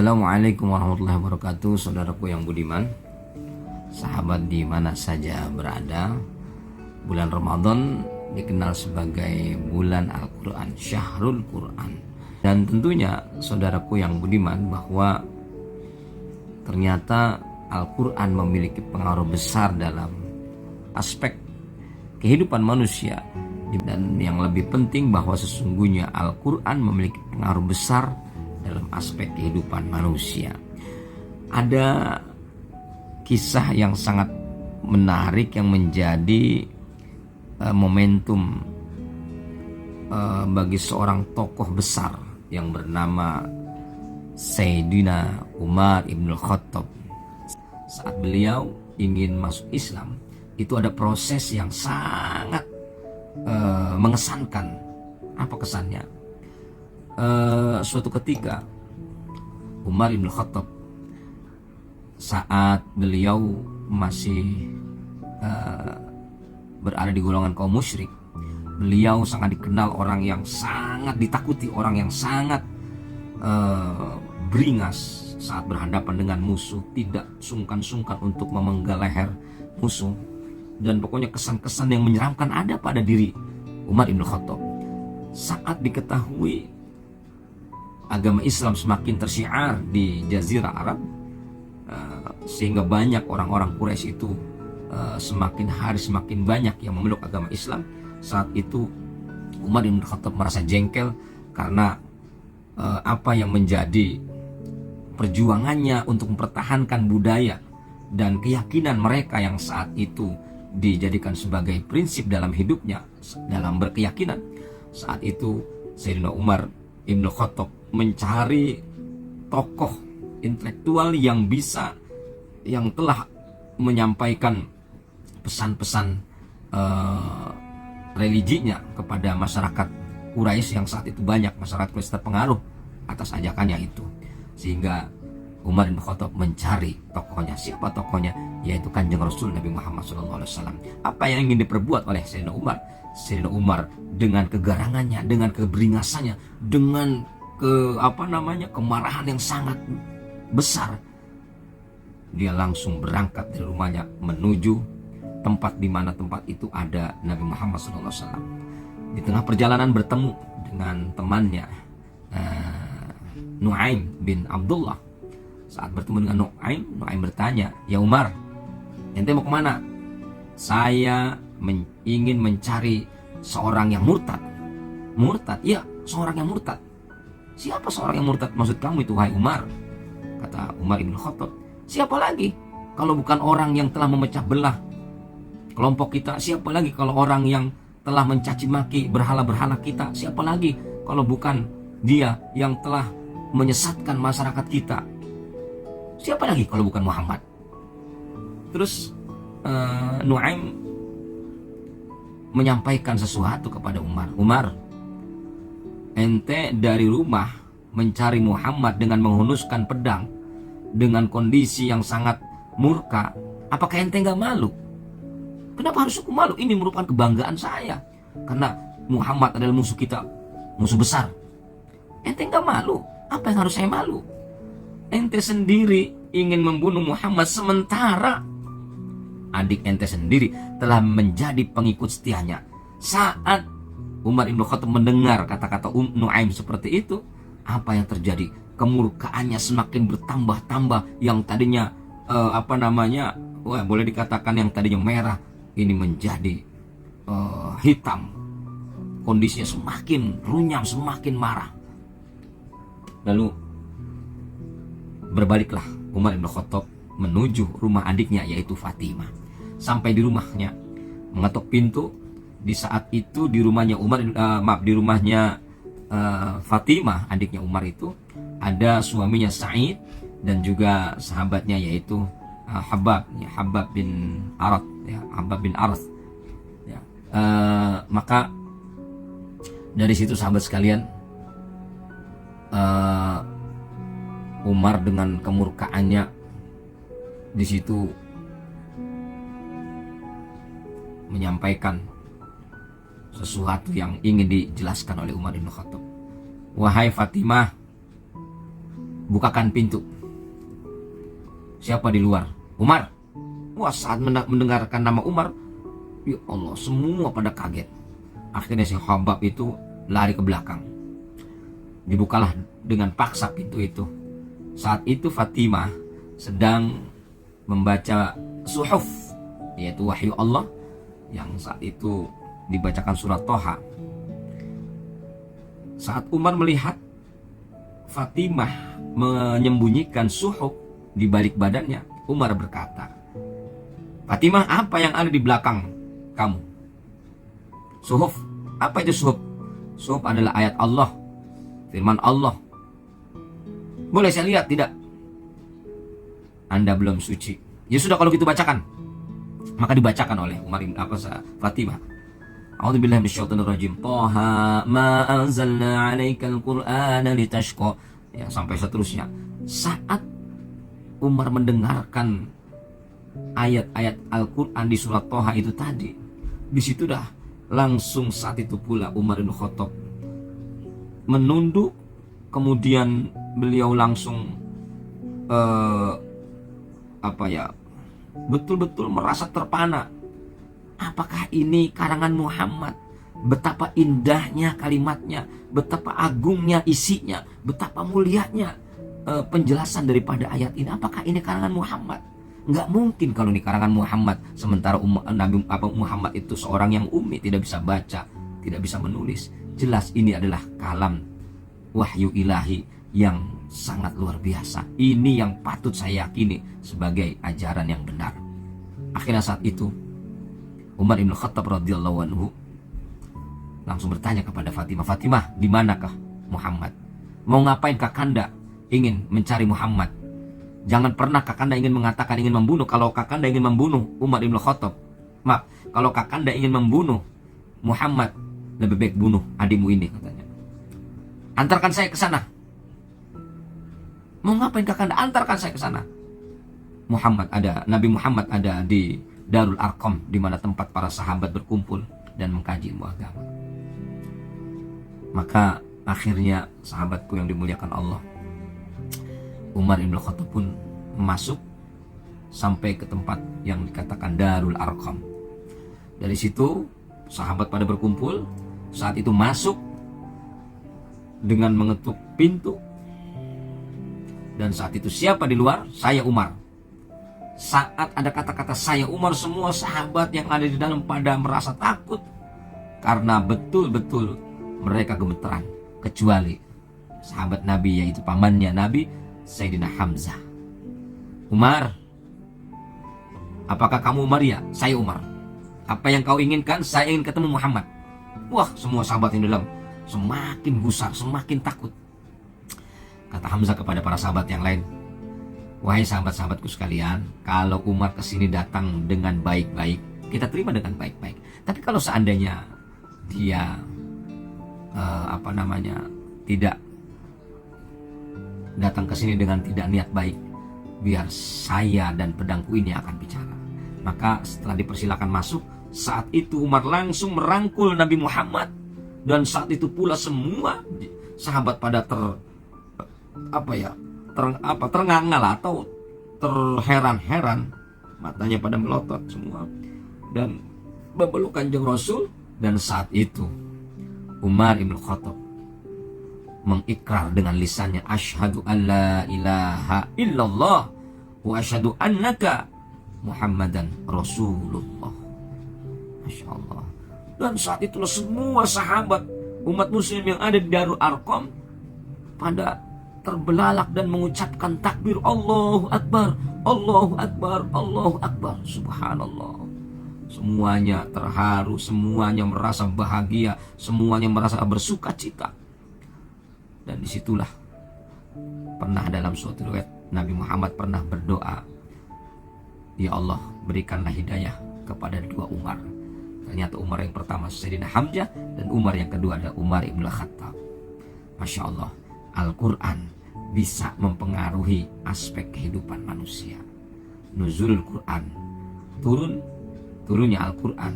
Assalamualaikum warahmatullahi wabarakatuh. Saudaraku yang budiman, sahabat di mana saja berada, bulan Ramadan dikenal sebagai bulan Al-Quran, Syahrul Quran. Dan tentunya saudaraku yang budiman, bahwa ternyata Al-Quran memiliki pengaruh besar dalam aspek kehidupan manusia. Dan yang lebih penting, bahwa sesungguhnya Al-Quran memiliki pengaruh besar dalam aspek kehidupan manusia. Ada kisah yang sangat menarik yang menjadi momentum bagi seorang tokoh besar yang bernama Sayyidina Umar ibn Khattab. Saat beliau ingin masuk Islam, itu ada proses yang sangat mengesankan. Apa kesannya? Suatu ketika Umar ibn Khattab, saat beliau masih berada di golongan kaum musyrik, beliau sangat dikenal orang yang sangat ditakuti, orang yang sangat beringas saat berhadapan dengan musuh, tidak sungkan-sungkan untuk memenggal leher musuh. Dan pokoknya kesan-kesan yang menyeramkan ada pada diri Umar ibn Khattab. Saat diketahui agama Islam semakin tersyiar di Jazirah Arab, sehingga banyak orang-orang Quraisy itu semakin hari semakin banyak yang memeluk agama Islam. Saat itu Umar bin Khattab merasa jengkel karena apa yang menjadi perjuangannya untuk mempertahankan budaya dan keyakinan mereka yang saat itu dijadikan sebagai prinsip dalam hidupnya, dalam berkeyakinan. Saat itu Sayyidina Umar ibn Khattab mencari tokoh intelektual yang telah menyampaikan pesan-pesan religinya kepada masyarakat Quraisy yang saat itu banyak masyarakat Quraisy terpengaruh atas ajakannya itu. Sehingga Umar bin Khattab mencari tokohnya. Siapa tokohnya? Yaitu Kanjeng Rasul Nabi Muhammad SAW. Apa yang ingin diperbuat oleh Sayyidina Umar? Sayyidina Umar dengan kegarangannya, dengan keberingasannya, dengan kemarahan yang sangat besar, dia langsung berangkat dari rumahnya menuju tempat di mana tempat itu ada Nabi Muhammad SAW. Di tengah perjalanan bertemu dengan temannya Nu'aim bin Abdullah. Saat bertemu dengan Nu'aim bertanya, "Ya Umar, ente mau kemana?" "Saya ingin mencari seorang yang murtad." "Murtad?" "Iya, seorang yang murtad." "Siapa seorang yang murtad maksud kamu itu, hai Umar?" Kata Umar ibn Khattab, "Siapa lagi kalau bukan orang yang telah memecah belah kelompok kita? Siapa lagi kalau orang yang telah mencaci maki berhala-berhala kita? Siapa lagi kalau bukan dia yang telah menyesatkan masyarakat kita? Siapa lagi kalau bukan Muhammad?" Terus Nu'aim menyampaikan sesuatu kepada Umar. "Umar, ente dari rumah mencari Muhammad dengan menghunuskan pedang, dengan kondisi yang sangat murka. Apakah ente gak malu?" "Kenapa harus aku malu? Ini merupakan kebanggaan saya. Karena Muhammad adalah musuh kita, musuh besar. Ente gak malu? Apa yang harus saya malu? Ente sendiri ingin membunuh Muhammad, sementara adik ente sendiri telah menjadi pengikut setianya." Saat Umar ibn Khattab mendengar kata-kata Nu'aim seperti itu, apa yang terjadi? Kemurkaannya semakin bertambah-tambah. Yang tadinya boleh dikatakan yang tadinya merah, ini menjadi hitam. Kondisinya semakin runyam, semakin marah. Lalu berbaliklah Umar ibn Khattab menuju rumah adiknya, yaitu Fatimah. Sampai di rumahnya, mengetuk pintu. Di saat itu di rumahnya Fatimah, adiknya Umar itu, ada suaminya Sa'id dan juga sahabatnya, yaitu Habab bin Arad, ya, Habab bin Arad. Ya. Maka dari situ sahabat sekalian, Umar dengan kemurkaannya di situ menyampaikan sesuatu yang ingin dijelaskan oleh Umar bin Khattab. "Wahai Fatimah, bukakan pintu. Siapa di luar? Umar. Wah, saat mendengarkan nama Umar, ya Allah, semua pada kaget. Akhirnya si Khabbab itu lari ke belakang. Dibukalah dengan paksa pintu itu. Saat itu Fatimah sedang membaca suhuf, yaitu wahyu Allah, yang saat itu dibacakan surat Toha. Saat Umar melihat Fatimah menyembunyikan suhuf di balik badannya, Umar berkata, "Fatimah, apa yang ada di belakang kamu?" Suhuf. Apa itu suhuf? Suhuf adalah ayat Allah, firman Allah. Boleh saya lihat? Tidak. Anda belum suci. Ya sudah, kalau gitu bacakan. Maka dibacakan oleh Fatimah. A'udzubillahi minasyaitonirrajim. Taha ma anzalna 'alaikal qur'ana litashqa. Ya, sampai seterusnya. Saat Umar mendengarkan ayat-ayat Al-Qur'an di surat Toha itu tadi, di situ dah langsung saat itu pula Umar bin Khattab menunduk, kemudian beliau langsung betul-betul merasa terpana. Apakah ini karangan Muhammad? Betapa indahnya kalimatnya, betapa agungnya isinya, betapa mulianya penjelasan daripada ayat ini. Apakah ini karangan Muhammad? Nggak mungkin kalau ini karangan Muhammad. Sementara Nabi Muhammad itu seorang yang ummi, tidak bisa baca, tidak bisa menulis. Jelas ini adalah kalam wahyu ilahi yang sangat luar biasa. Ini yang patut saya yakini sebagai ajaran yang benar. Akhirnya saat itu Umar bin Khattab radhiyallahu anhu langsung bertanya kepada Fatimah, "Fatimah, di manakah Muhammad? Mau ngapain Kakanda ingin mencari Muhammad? Jangan pernah Kakanda ingin mengatakan ingin membunuh. Kalau Kakanda ingin membunuh Umar bin Khattab, maaf, kalau Kakanda ingin membunuh Muhammad, lebih baik bunuh adikmu ini," katanya. "Antarkan saya ke sana." "Mau ngapain Kakanda?" "Antarkan saya ke sana." Nabi Muhammad ada di Darul Arqam, di mana tempat para sahabat berkumpul dan mengkaji ilmu agama. Maka akhirnya sahabatku yang dimuliakan Allah, Umar bin Khattab pun masuk sampai ke tempat yang dikatakan Darul Arqam. Dari situ sahabat pada berkumpul. Saat itu masuk dengan mengetuk pintu. Dan saat itu siapa di luar? Saya Umar. Saat ada kata-kata saya Umar, semua sahabat yang ada di dalam pada merasa takut, karena betul-betul mereka gemeteran, kecuali sahabat Nabi, yaitu pamannya Nabi, Sayyidina Hamzah. "Umar, apakah kamu Umar?" "Ya, saya Umar." "Apa yang kau inginkan?" "Saya ingin ketemu Muhammad." Wah, semua sahabat yang dalam semakin gusar, semakin takut. Kata Hamzah kepada para sahabat yang lain, "Wahai sahabat-sahabatku sekalian, kalau Umar kesini datang dengan baik-baik, kita terima dengan baik-baik. Tapi kalau seandainya dia tidak datang ke sini dengan tidak niat baik, biar saya dan pedangku ini akan bicara." Maka setelah dipersilakan masuk, saat itu Umar langsung merangkul Nabi Muhammad. Dan saat itu pula semua sahabat pada ternganga atau terheran-heran, matanya pada melotot semua dan memeluk Kanjeng Rasul. Dan saat itu Umar bin Khattab mengikrar dengan lisannya, "Asyhadu an la ilaha illallah wa asyhadu annaka Muhammadan Rasulullah." Masya Allah. Dan saat itulah semua sahabat umat muslim yang ada di Darul Arqam pada terbelalak dan mengucapkan takbir, Allahu Akbar, Allahu Akbar, Allahu Akbar. Subhanallah. Semuanya terharu, semuanya merasa bahagia, semuanya merasa bersuka cita. Dan disitulah pernah dalam suatu riwayat Nabi Muhammad pernah berdoa, "Ya Allah, berikanlah hidayah kepada dua Umar." Ternyata Umar yang pertama Sayyidina Hamzah, dan Umar yang kedua adalah Umar ibn Khattab. Masya Allah, Al-Quran bisa mempengaruhi aspek kehidupan manusia. Nuzulul Quran, turunnya Al-Quran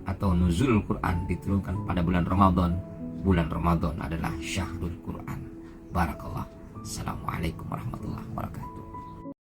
atau nuzulul Quran diturunkan pada bulan Ramadan. Bulan Ramadan adalah syahrul Quran. Barakallah. Assalamualaikum warahmatullahi wabarakatuh.